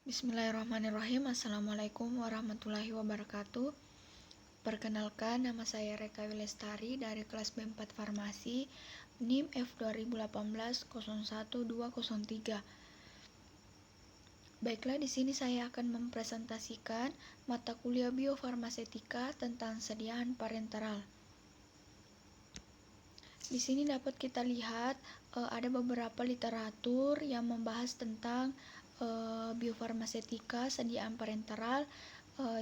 Bismillahirrahmanirrahim. Assalamualaikum warahmatullahi wabarakatuh. Perkenalkan, nama saya Reka Wilestari dari kelas B4 Farmasi, NIM F2018-01203. Baiklah, di sini saya akan mempresentasikan mata kuliah biofarmasetika tentang sediaan parenteral. Di sini dapat kita lihat ada beberapa literatur yang membahas tentang biofarmasetika sediaan parenteral,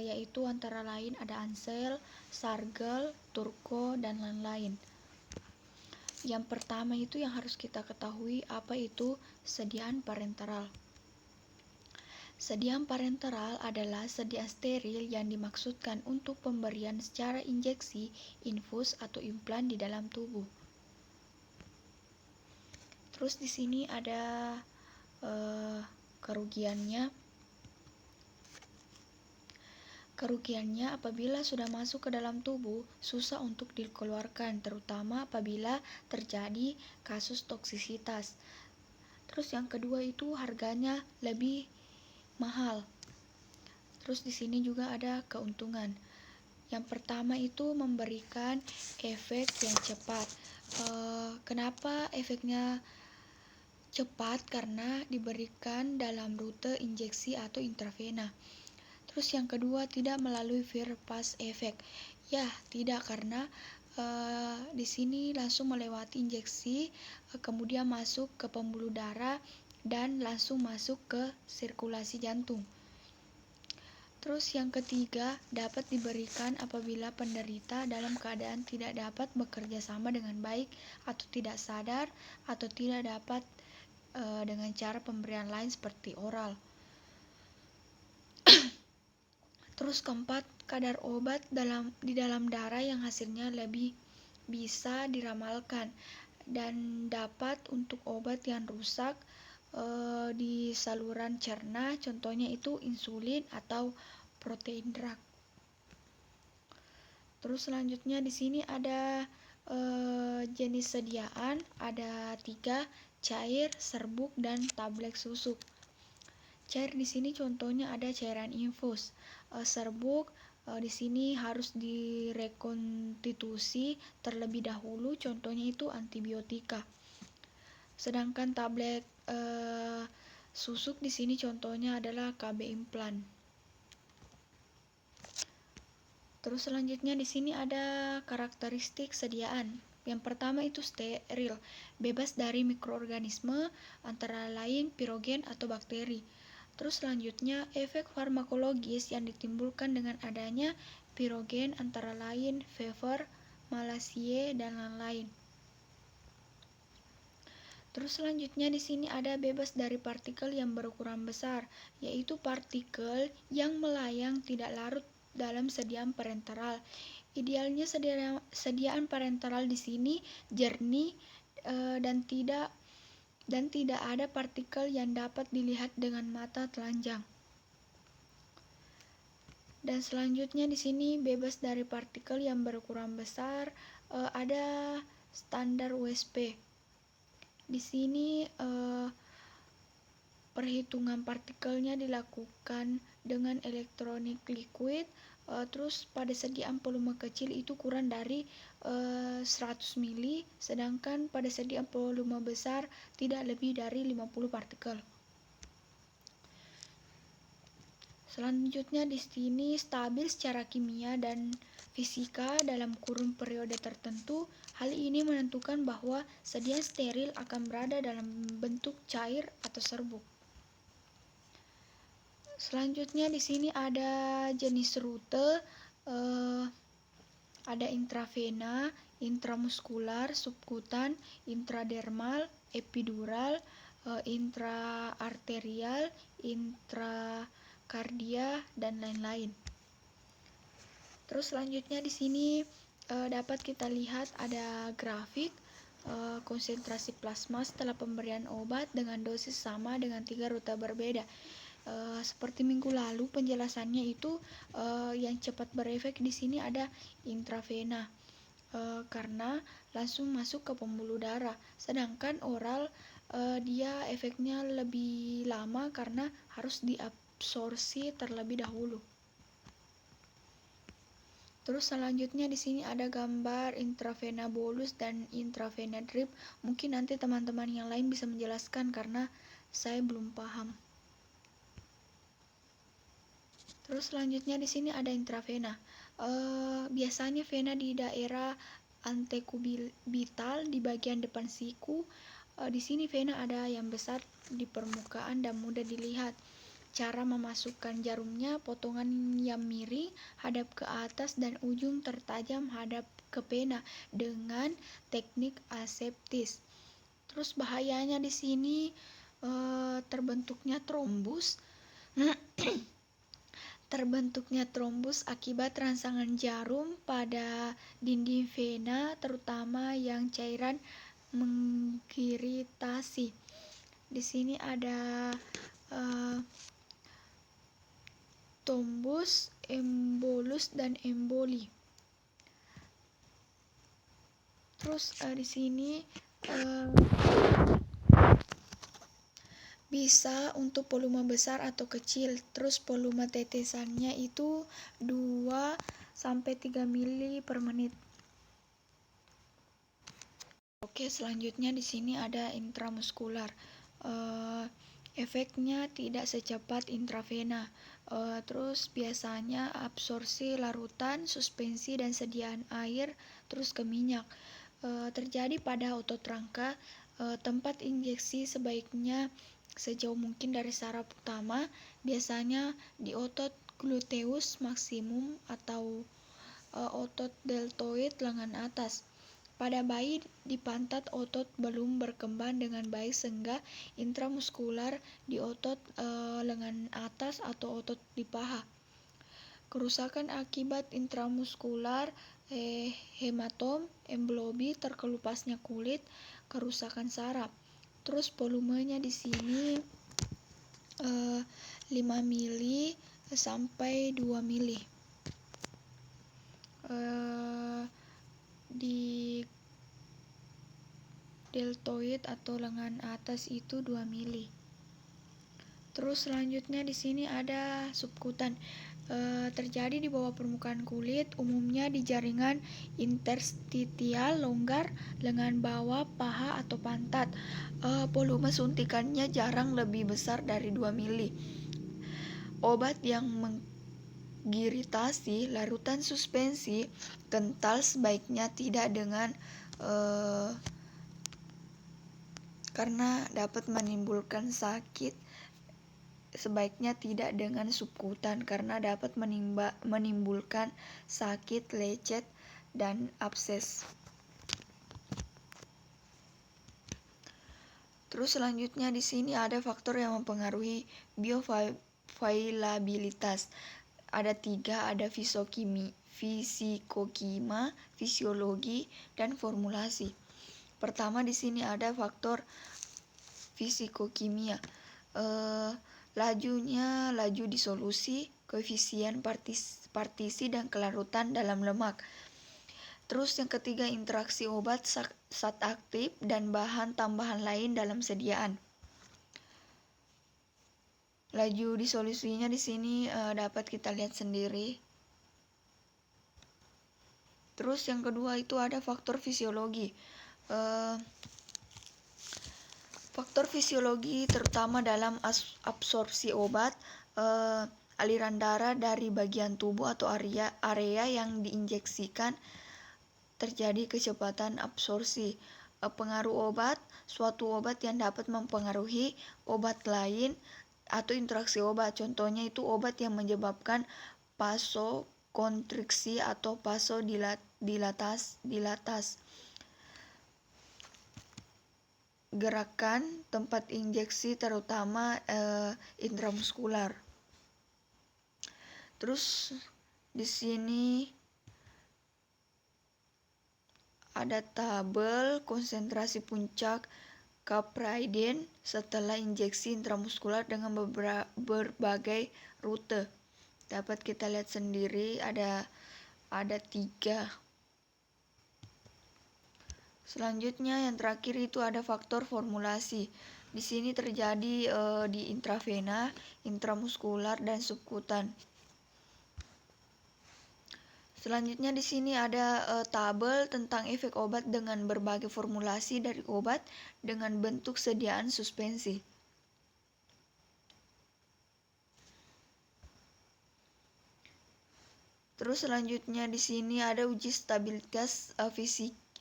yaitu antara lain ada Ansel, Sargel, Turko, dan lain-lain. Yang pertama itu yang harus kita ketahui apa itu sediaan parenteral. Sediaan parenteral adalah sediaan steril yang dimaksudkan untuk pemberian secara injeksi, infus, atau implan di dalam tubuh. Terus di sini ada kerugiannya. Kerugiannya apabila sudah masuk ke dalam tubuh, susah untuk dikeluarkan, terutama apabila terjadi kasus toksisitas. Terus yang kedua itu harganya lebih mahal. Terus di sini juga ada keuntungan. Yang pertama itu memberikan efek yang cepat. Kenapa efeknya cepat? Karena diberikan dalam rute injeksi atau intravena. Terus yang kedua, tidak melalui bypass effect. Ya, tidak, karena di sini langsung melewati injeksi, kemudian masuk ke pembuluh darah dan langsung masuk ke sirkulasi jantung. Terus yang ketiga, dapat diberikan apabila penderita dalam keadaan tidak dapat bekerja sama dengan baik, atau tidak sadar, atau tidak dapat dengan cara pemberian lain seperti oral. Terus keempat, kadar obat di dalam darah yang hasilnya lebih bisa diramalkan dan dapat untuk obat yang rusak di saluran cerna, contohnya itu insulin atau protein drug. Terus selanjutnya di sini ada jenis sediaan, ada 3, cair, serbuk, dan tablet susuk. Cair di sini contohnya ada cairan infus. Serbuk di sini harus direkonstitusi terlebih dahulu, contohnya itu antibiotika. Sedangkan tablet susuk di sini contohnya adalah KB implan. Terus selanjutnya di sini ada karakteristik sediaan. Yang pertama itu steril, bebas dari mikroorganisme antara lain pirogen atau bakteri. Terus selanjutnya efek farmakologis yang ditimbulkan dengan adanya pirogen antara lain fever, malaise, dan lain-lain. Terus selanjutnya di sini ada bebas dari partikel yang berukuran besar, yaitu partikel yang melayang tidak larut dalam sediaan parenteral. Idealnya sediaan parenteral di sini jernih dan tidak ada partikel yang dapat dilihat dengan mata telanjang. Dan selanjutnya di sini bebas dari partikel yang berukuran besar, ada standar USP. Di sini perhitungan partikelnya dilakukan dengan elektronik liquid. Terus pada sediaan volume kecil itu kurang dari 100 mili, sedangkan pada sediaan volume besar tidak lebih dari 50 partikel. Selanjutnya di sini stabil secara kimia dan fisika dalam kurun periode tertentu. Hal ini menentukan bahwa sediaan steril akan berada dalam bentuk cair atau serbuk. Selanjutnya di sini ada jenis rute, ada intravena, intramuskular, subkutan, intradermal, epidural, intraarterial, intrakardia, dan lain-lain. Terus selanjutnya di sini dapat kita lihat ada grafik konsentrasi plasma setelah pemberian obat dengan dosis sama dengan 3 rute berbeda. Seperti minggu lalu penjelasannya itu yang cepat berefek di sini ada intravena karena langsung masuk ke pembuluh darah, sedangkan oral dia efeknya lebih lama karena harus absorpsi terlebih dahulu. Terus selanjutnya di sini ada gambar intravena bolus dan intravena drip. Mungkin nanti teman-teman yang lain bisa menjelaskan karena saya belum paham. Terus selanjutnya di sini ada intravena. Biasanya vena di daerah antekubital di bagian depan siku. Di sini vena ada yang besar di permukaan dan mudah dilihat. Cara memasukkan jarumnya, potongan yang miring hadap ke atas dan ujung tertajam hadap ke vena dengan teknik aseptis. Terus bahayanya di sini terbentuknya trombus. Terbentuknya trombus akibat rangsangan jarum pada dinding vena, terutama yang cairan mengiritasi. Di sini ada trombus, embolus, dan emboli. Terus di sini bisa untuk volume besar atau kecil. Terus volume tetesannya itu 2-3 mili per menit. Oke, selanjutnya di sini ada intramuskular. Efeknya tidak secepat intravena. Terus biasanya absorpsi larutan, suspensi, dan sediaan air terus ke minyak. Terjadi pada otot rangka. Tempat injeksi sebaiknya sejauh mungkin dari saraf utama, biasanya di otot gluteus maksimum atau otot deltoid lengan atas. Pada bayi di pantat otot belum berkembang dengan baik sehingga intramuskular di otot lengan atas atau otot di paha. Kerusakan akibat intramuskular, hematom, embolobi, terkelupasnya kulit, kerusakan saraf. Terus volumenya di sini 5 mili sampai 2 mili. Di deltoid atau lengan atas itu 2 mili. Terus selanjutnya di sini ada subkutan. Terjadi di bawah permukaan kulit, umumnya di jaringan interstitial longgar, lengan bawah, paha atau pantat. Volume suntikannya jarang lebih besar dari 2 mili. Obat yang mengiritasi, larutan suspensi, kental sebaiknya tidak dengan karena dapat menimbulkan sakit. Sebaiknya tidak dengan subkutan karena dapat menimbulkan sakit, lecet, dan abses. Terus selanjutnya di sini ada faktor yang mempengaruhi bioavailabilitas. Ada 3, ada fisikokima, fisiologi, dan formulasi. Pertama di sini ada faktor fisikokimia. Laju disolusi, koefisien partisi, dan kelarutan dalam lemak. Terus yang ketiga, interaksi obat, zat aktif, dan bahan tambahan lain dalam sediaan. Laju disolusinya di sini dapat kita lihat sendiri. Terus yang kedua itu ada faktor fisiologi. Faktor fisiologi terutama dalam absorpsi obat, aliran darah dari bagian tubuh atau area yang diinjeksikan, terjadi kecepatan absorpsi. Pengaruh obat, suatu obat yang dapat mempengaruhi obat lain atau interaksi obat. Contohnya itu obat yang menyebabkan vasokonstriksi atau vasodilatas. Gerakan tempat injeksi terutama intramuskular. Terus di sini ada tabel konsentrasi puncak capraiden setelah injeksi intramuskular dengan berbagai rute. Dapat kita lihat sendiri ada 3. Selanjutnya yang terakhir itu ada faktor formulasi. Di sini terjadi di intravena, intramuskular, dan subkutan. Selanjutnya di sini ada tabel tentang efek obat dengan berbagai formulasi dari obat dengan bentuk sediaan suspensi. Terus selanjutnya di sini ada uji stabilitas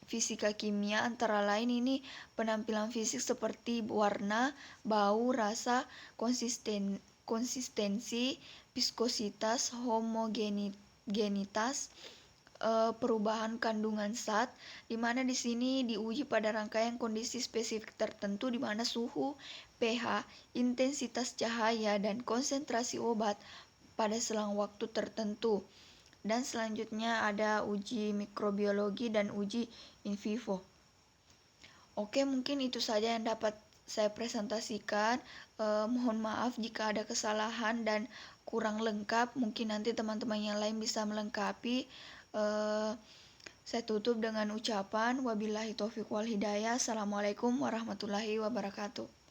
fisika kimia, antara lain ini penampilan fisik seperti warna, bau, rasa, konsistensi, viskositas, homogenitas, perubahan kandungan zat, di mana di sini diuji pada rangkaian kondisi spesifik tertentu di mana suhu, pH, intensitas cahaya, dan konsentrasi obat pada selang waktu tertentu. Dan selanjutnya ada uji mikrobiologi dan uji in vivo. Oke, mungkin itu saja yang dapat saya presentasikan. Mohon maaf jika ada kesalahan dan kurang lengkap. Mungkin nanti teman-teman yang lain bisa melengkapi. Saya tutup dengan ucapan wabillahi taufiq wal hidayah. Assalamualaikum warahmatullahi wabarakatuh.